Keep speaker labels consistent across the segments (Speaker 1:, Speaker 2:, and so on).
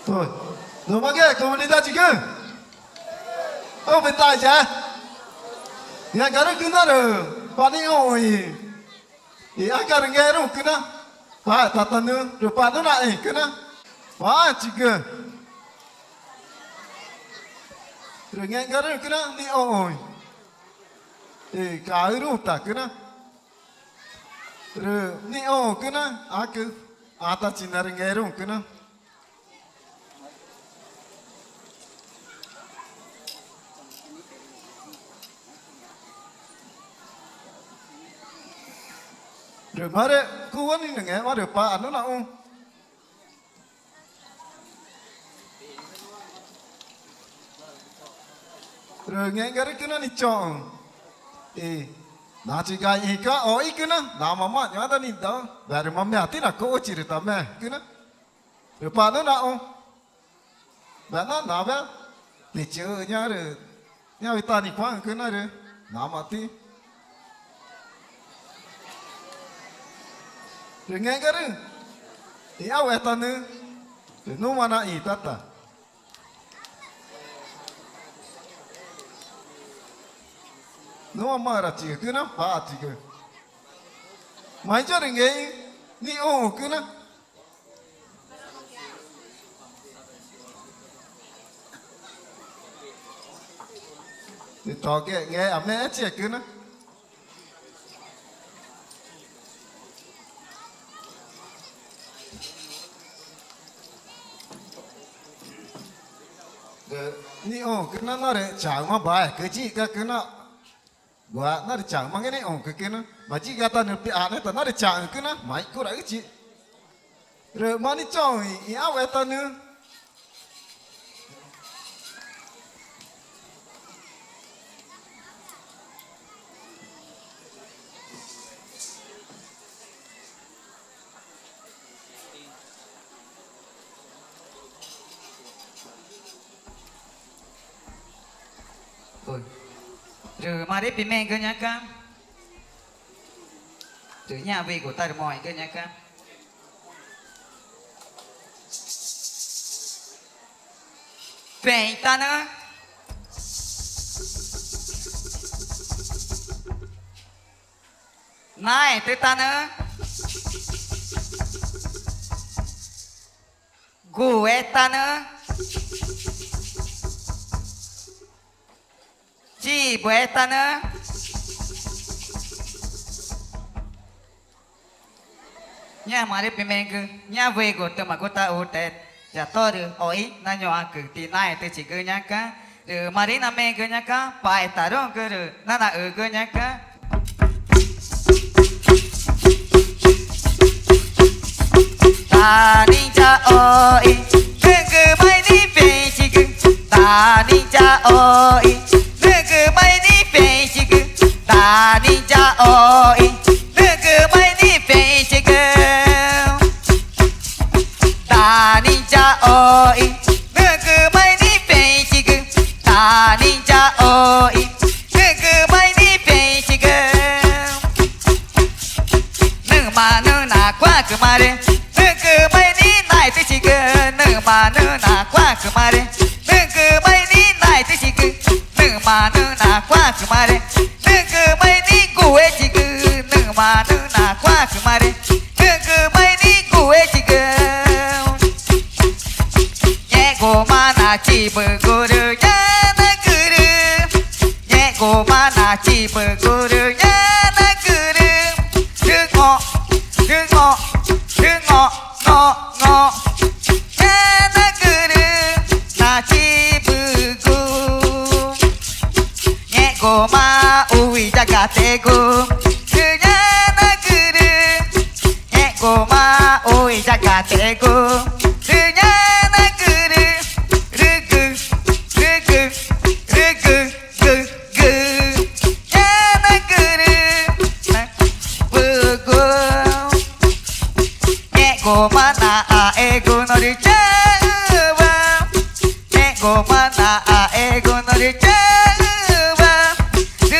Speaker 1: Thôi, rồi mà cái komunitas juga. Oh, betul aja. Ya, kalau kita ada, paling oi. Ya, kalau ngeru kena, pak tatanu, rupa tu nak kena, pak juga. Rồi ngeru kena ni oi. Kairu tak kena. Rồi ni kena, aku, atas cinar ngeru kena. Rồi mà đấy, cô vẫn đi nghe mà được ba nó nào rồi nghe cái đấy cứ nó đi chọn, na chỉ cái gì cả, ôi cứ nó, na mama nhớ ta đi đó, về rồi mẹ tí là cô chỉ được tao mẹ, cứ nó, rồi ba nó nào, về nó nào về, đi chơi nhá rồi, nhá người ta đi qua cứ nó rồi, na mà tí. Rồi nghe cái đấy, thì áo vest nữa, rồi nó mà na ít ta, nó mà ra chỉ cái nó phá chỉ cái, mấy chỗ này nghe, ni cái nó, thì to cái nghe à mẹ chỉ cái nó. Ni cái nó để chẳng mà bài cái gì cái nó gua nó để chẳng mà cái này cái nó mà chỉ cái ta được bị ăn ấy nó để chẳng cái nó mày cô đấy cái gì rồi mà đi chọn ý áo vậy ta nữa
Speaker 2: Rồi mà đấy bị men cơ nhá ca. Từ nhà về của ta được mỏi cơ nhá ca. Về ta nữa. Này tới ta nữa. Gù ta nữa. Chi bữa ta nữa nhà mà đi bên cứ nhà về của tôi mà cô ta ổn tệ giả to được ôi na nhỏ cứ tí này tôi chỉ cứ nhá cá rồi mà đi nằm bên cứ nhá cá bài ta đó cứ rồi na là ở cứ nhá cá ta đi cha ôi cứ cứ bay đi về chỉ cứ ta đi cha ôi cứ bay đi về chỉ cứ ta đi cha ơi cứ bay đi về chỉ cứ ta đi cha ơi cứ bay đi về chỉ cứ ta đi cha ơi cứ bay đi về chỉ cứ nữ mà nữ nà quá cứ mà đi cứ bay đi lại tới chỉ cứ nữ mà nữ nà quá cứ mà đi cứ bay đi lại tới chỉ cứ mà nữ nà quá cứ mà đi cứ bay đi cụ ấy chỉ cứ nữ mà nữ nà quá cứ mà đi cứ bay đi cụ ấy chỉ cứ nhẹ cổ mà nà chỉ bờ cô đưa nhá na cứ đưa nhẹ cổ mà nà chỉ bờ cô đưa nhá na cứ đưa ngọ ngọ ngọ ngọ nhá na cứ đưa nà chỉ bờ cô cô ma ui cha cả te cô cứ nhá na cứ đưa nhẹ cô ma ui cha cả te cô cứ nhá na cứ đưa cứ nhá na cứ đưa nhẹ cô ma na e cô nó đi cha nhẹ cô ma na e cô nó đi cha nhá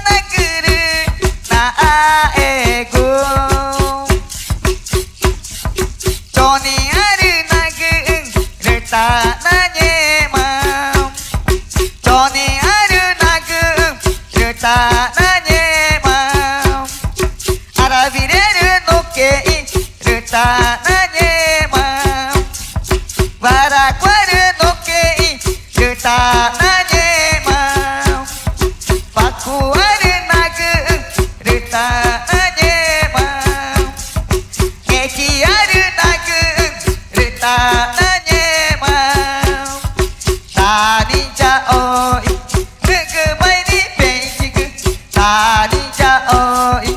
Speaker 2: na cứ đưa na e cô ta na nhẹ mau cho ni aru nagu ru ta na nhẹ mau aravireru no kei ru ta na nhẹ mau varakwaru no kei ru ta na nhẹ mau pakuaru nagu ru ta na nhẹ mau ekiaru nagu ru ta na nhẹ mau ta ninja oi nugu mai ni peijigu ta ninja oi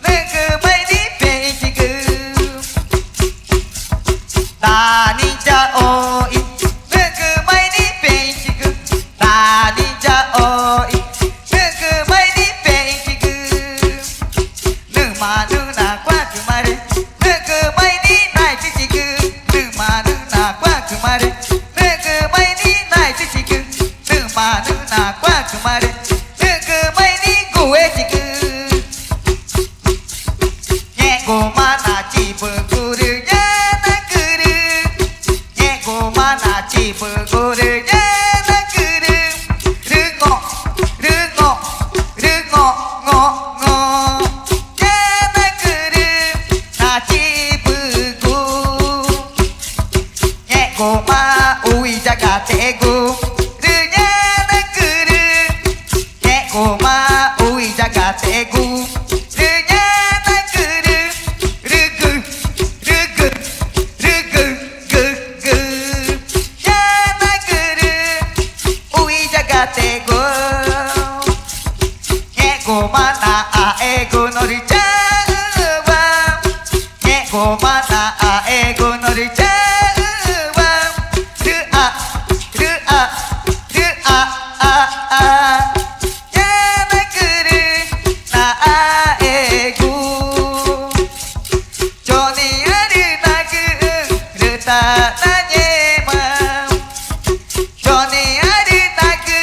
Speaker 2: nugu mai ni peijigu ta ninja oi nugu mai ni peijigu ta ninja oi nugu mai ni peijigu nu ma nu na kwa kumare nugu mai ni nai chichigu nu ma nu na kwa kumare nugu mai ni nai chichigu nu ma nu na kwa kumare nugu mai ni gue chigu nhẹ go ma na chi bu guru ya na guru nhẹ go ma na chi bu guru ya na guru ru ngọ ngọ ngọ ya na guru na chi bu gu nhẹ go ma ui jaga te gu ru ya na guru nhẹ go ma ui jaga te gu ru ya na guru ru gu gu gu ya na guru ui jaga te gu nhẹ go ma na a e gu no ri cha wa nhẹ go ma na a e gu no ri cha wa ru a ya na guru na a e gu cho ni aru nagu ru ta na nhẹ mau cho ni aru nagu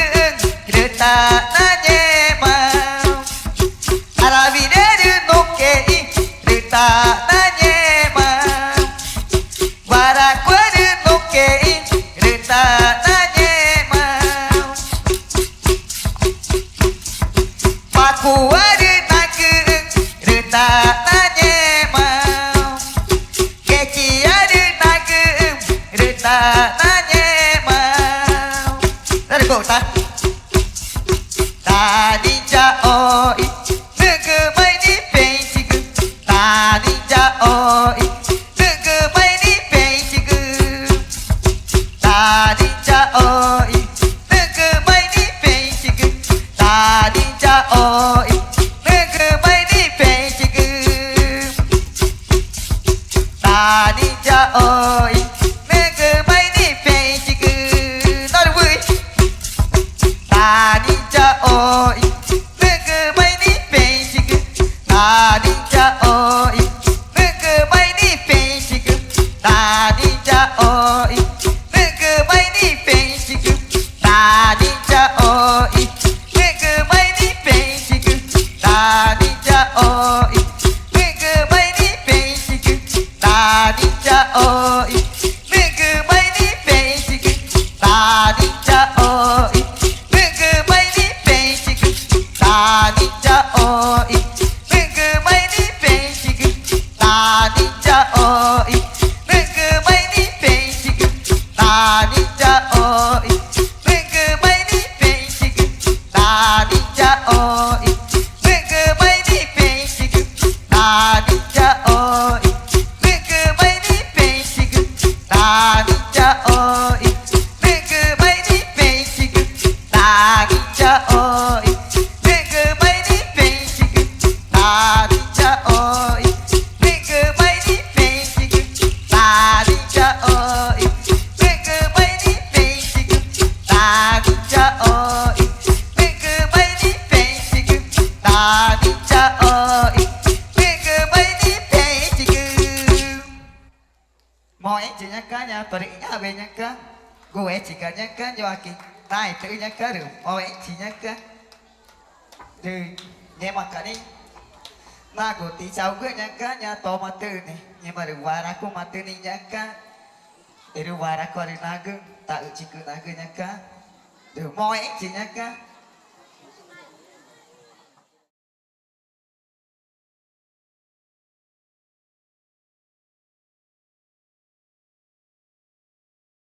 Speaker 2: ru ta na nhẹ mau aravireru no kei ru ta na nhẹ mau varakwaru no kei ru ta na nhẹ mau pakuaru nagu ru ta na nhẹ mau kekiaru nagu ru ta na nhẹ mau dari go ta ta ninja oi nugu mai ni peijigu ta ninja oi nugu mai ni peijigu ta ninja oi nugu mai ni peijigu ta ninja oi nugu mai ni peijigu ta ninja oi nugu mai ni peijigu nori vui ta ninja oi nugu mai ni peijigu ta ninja oi nugu mai ni peijigu ta ninja oi nugu mai ni peijigu ta ninja oi nugu mai ni peijigu ta ninja oi nugu mai ni peijigu ta ninja oi nugu mai ni peijigu ta ninja oi nugu mai ni peijigu ta ninja oi nugu mai ni peijigu ta ninja oi nugu mai ni peijigu ta ninja oi nugu mai ni peijigu ta ninja oi nugu mai ni peijigu ta ninja oi nugu mai ni peijigu ta ninja oi nugu mai ni peijigu ta ninja oi nugu mai ni peijigu ta ninja oi nugu mai ni peijigu ta ninja oi nugu mai ni peijigu ta ninja oi nugu mai ni peijigu ta ninja oi nugu mai ni peijigu mọi anh chị nhá cá nhà tôi định nhá về nhá cá cô ấy chỉ cả nhá cá cho kì tai tự nhá cá được mọi anh chị nhá cá từ nhẹ mặt cả đi na của tí cháu cứ nhá cá nhà to mà tư này nhưng mà đừng qua ra cô mà tư này nhá cá Eru wara kori nageng tak uci ku nagenya ka. Duh moe cinya ka.